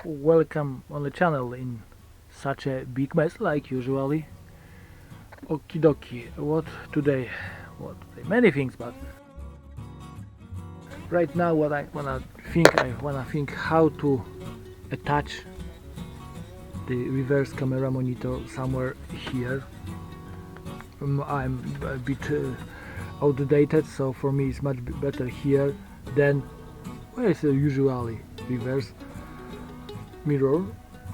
Welcome on the channel in such a big mess like usually. Okie dokie, what today? Many things, but right now what I wanna think how to attach the reverse camera monitor somewhere here. I'm a bit outdated, so for me it's much better here than where is usually reverse mirror.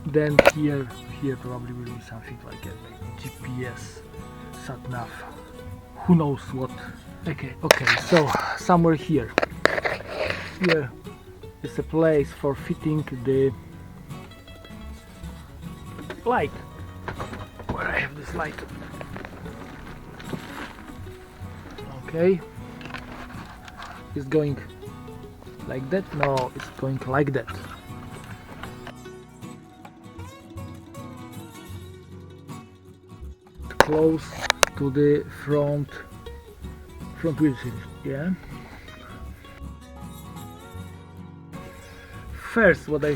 Then here probably will be something like a GPS, sat nav, who knows what. Okay, so somewhere here is a place for fitting the light. Where I have this light. Okay, it's going like that. No, it's going like that. Close to the front windshield. Yeah. First, what I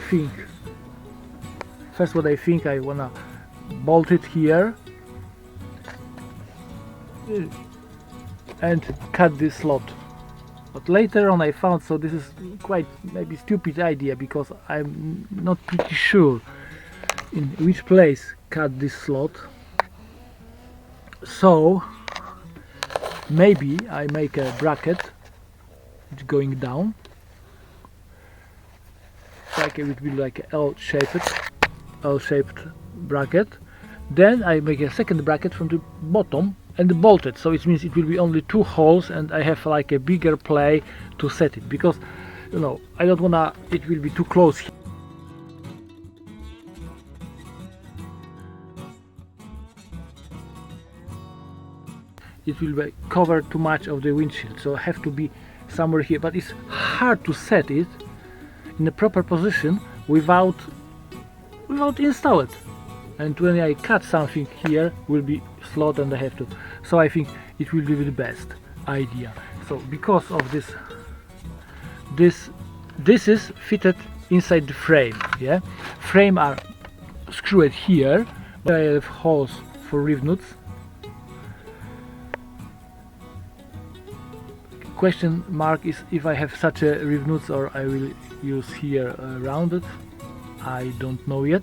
think I wanna bolt it here and cut this slot. But later on I found, so this is quite maybe stupid idea, because I'm not pretty sure in which place cut this slot. So maybe I make a bracket which going down, like it would be like a L-shaped bracket. Then I make a second bracket from the bottom and bolt it, so it means it will be only two holes, and I have like a bigger play to set it, because you know I don't wanna it will be too close. It will cover too much of the windshield, so I have to be somewhere here, but it's hard to set it in a proper position without install it. And when I cut something here will be slot, and I have to, so I think it will be the best idea. So because of this is fitted inside the frame. Yeah, frame are screwed here, but I have holes for rivnuts. Question mark is if I have such a rivnuts, or I will use here rounded. I don't know yet.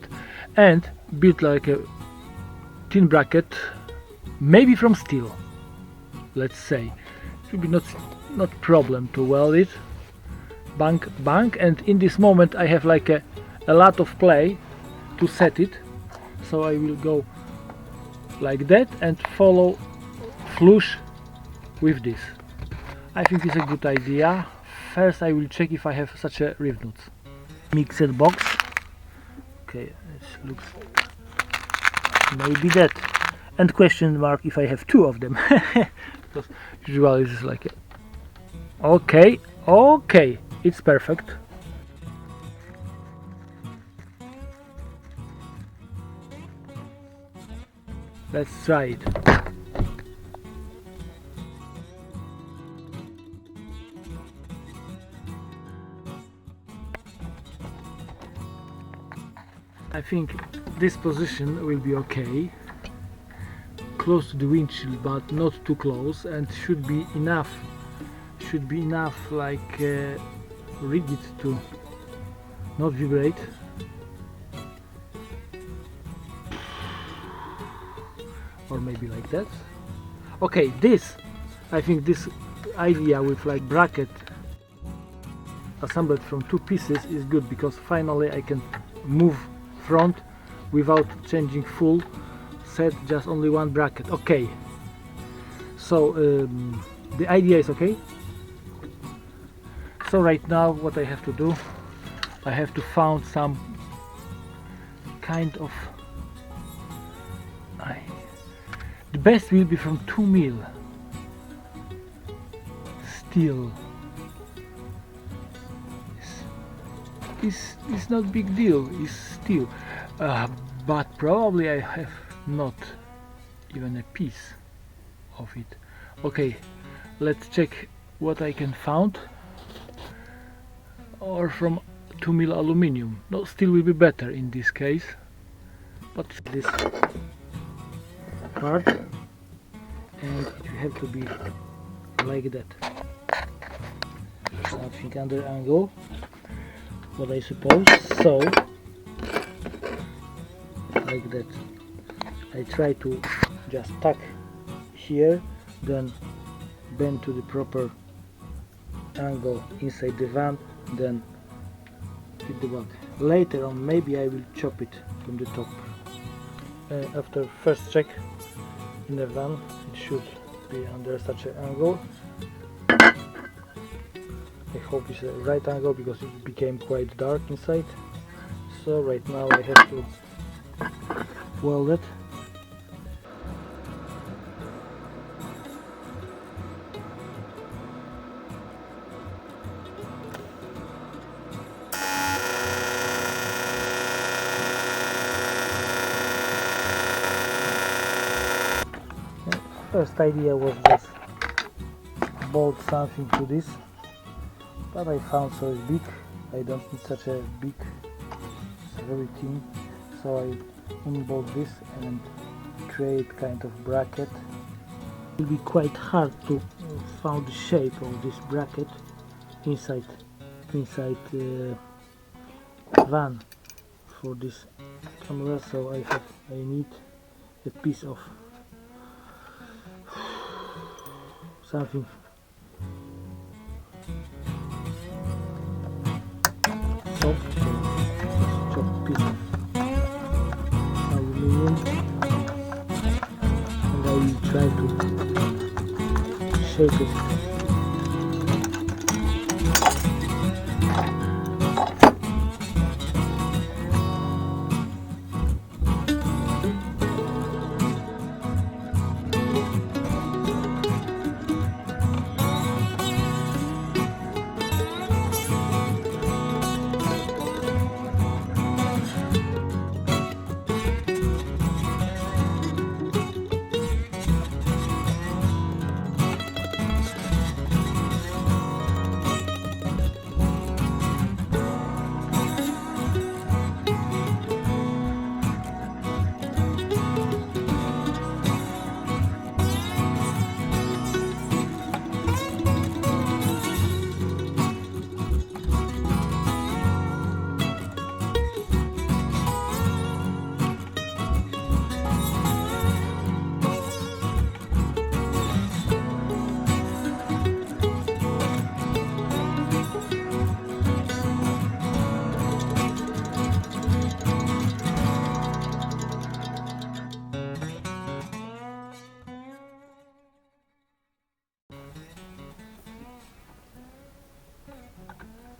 And build like a tin bracket, maybe from steel. Let's say it will be not problem to weld it. Bank, and in this moment I have like a lot of play to set it. So I will go like that and follow flush with this. I think it's a good idea. First I will check if I have such a rivnuts. Mixed box. Okay, it looks maybe that. And question mark if I have two of them. Because usually it's like a, okay, it's perfect. Let's try it. I think this position will be okay, close to the windshield but not too close, and should be enough like rigid to not vibrate. Or maybe like that. Okay, I think this idea with like bracket assembled from two pieces is good, because finally I can move front without changing full set, just only one bracket. Okay, so the idea is okay. So right now what I have to do, I have to find some kind of the best will be from 2 mil steel. It's not big deal, it's steel, but probably I have not even a piece of it. Okay, let's check what I can found. Or from 2mm aluminium. No, steel will be better in this case. But this part, and it will have to be like that. Something under angle, what I suppose. So, like that. I try to just tuck here, then bend to the proper angle inside the van, then hit the one. Later on maybe I will chop it from the top. After first check in the van, it should be under such an angle. I hope it's the right angle because it became quite dark inside. So right now I have to weld it. First idea was just bolt something to this, but I found so it's big, I don't need such a big, it's very thin, so I unbolt this and create kind of bracket. It will be quite hard to find the shape of this bracket inside van for this camera, so I need a piece of something soft, chop piece of aluminium, and I will try to shape it.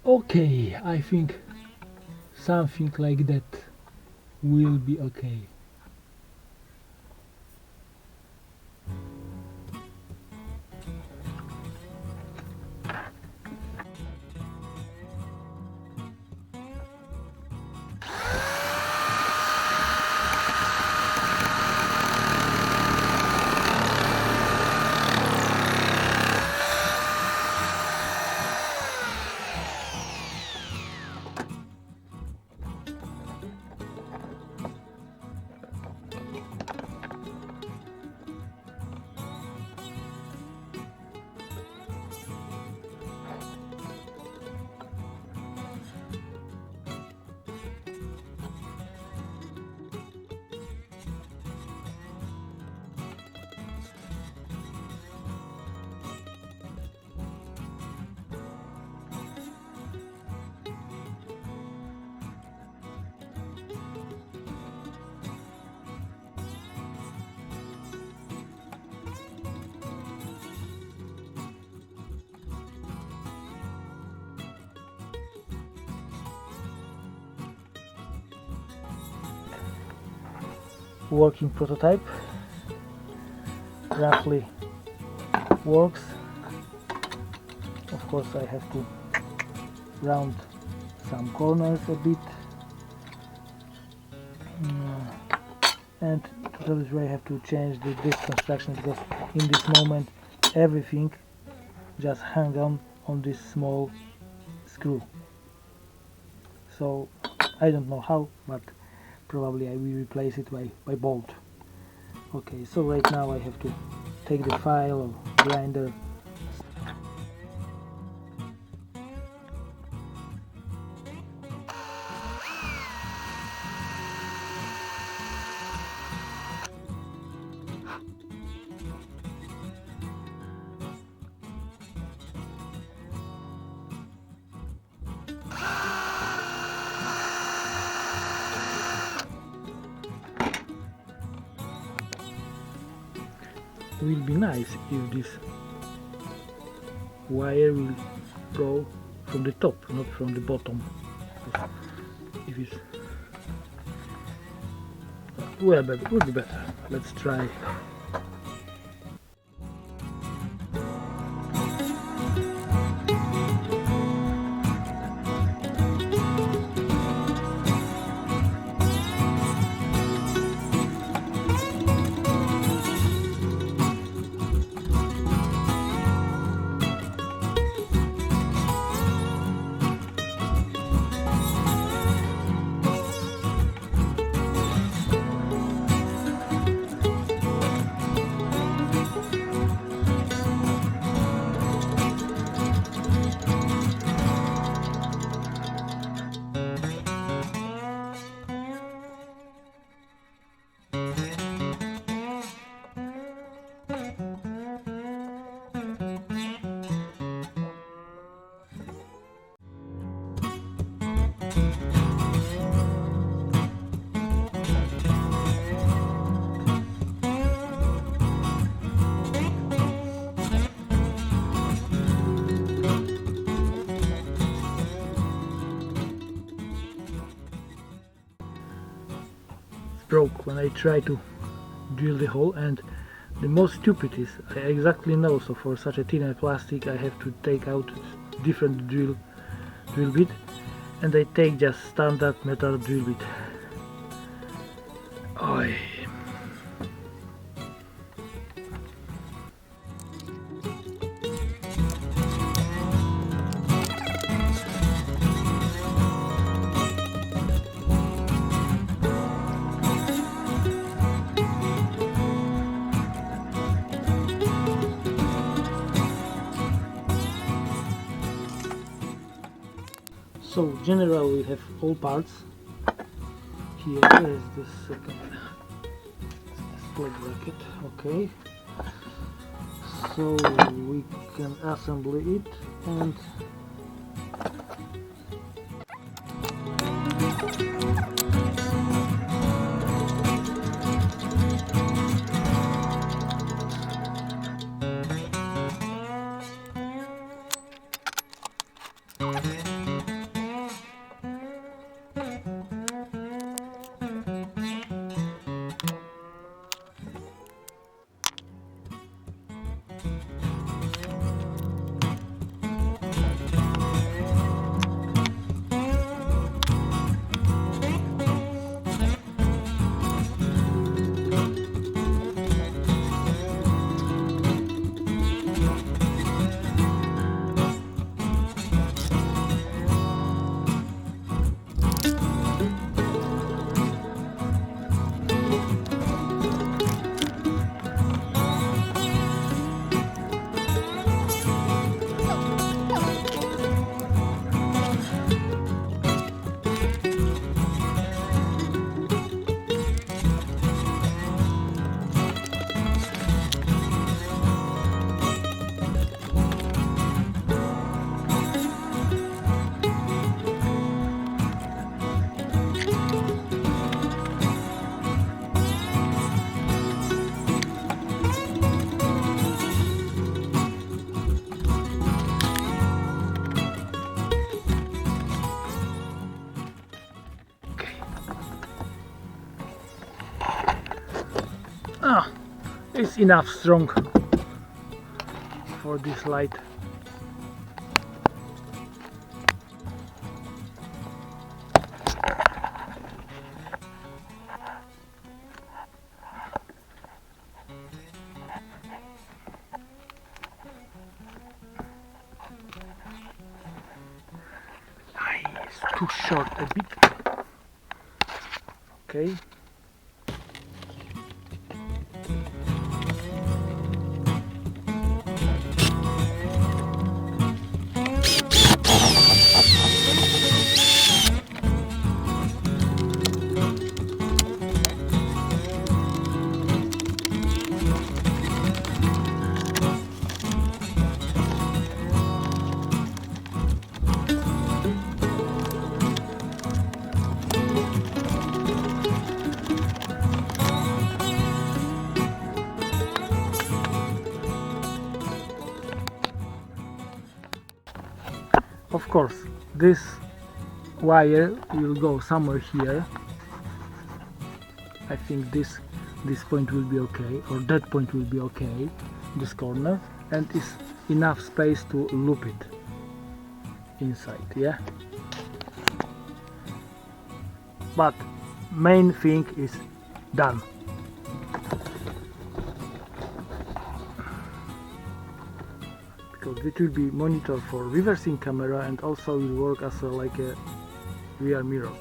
Okay, I think something like that will be okay. Working prototype roughly works. Of course I have to round some corners a bit, and that is where I have to change this construction, because in this moment everything just hang on this small screw. So I don't know how, but probably I will replace it by bolt. Okay, so right now I have to take the file or grinder. It will be nice if this wire will go from the top, not from the bottom. If it's well, but would be better. Let's try. Broke when I try to drill the hole, and the most stupid is I exactly know, so for such a thin plastic I have to take out different drill bit, and I take just standard metal drill bit. Oi. So generally we have all parts. Here is the second split bracket. Okay, so we can assemble it and it's enough strong for this light. too short a bit. Okay. Of course, this wire will go somewhere here. I think this point will be okay, or that point will be okay, this corner, and is enough space to loop it inside, yeah. But main thing is done. Because it will be monitor for reversing camera and also will work as like a rear mirror.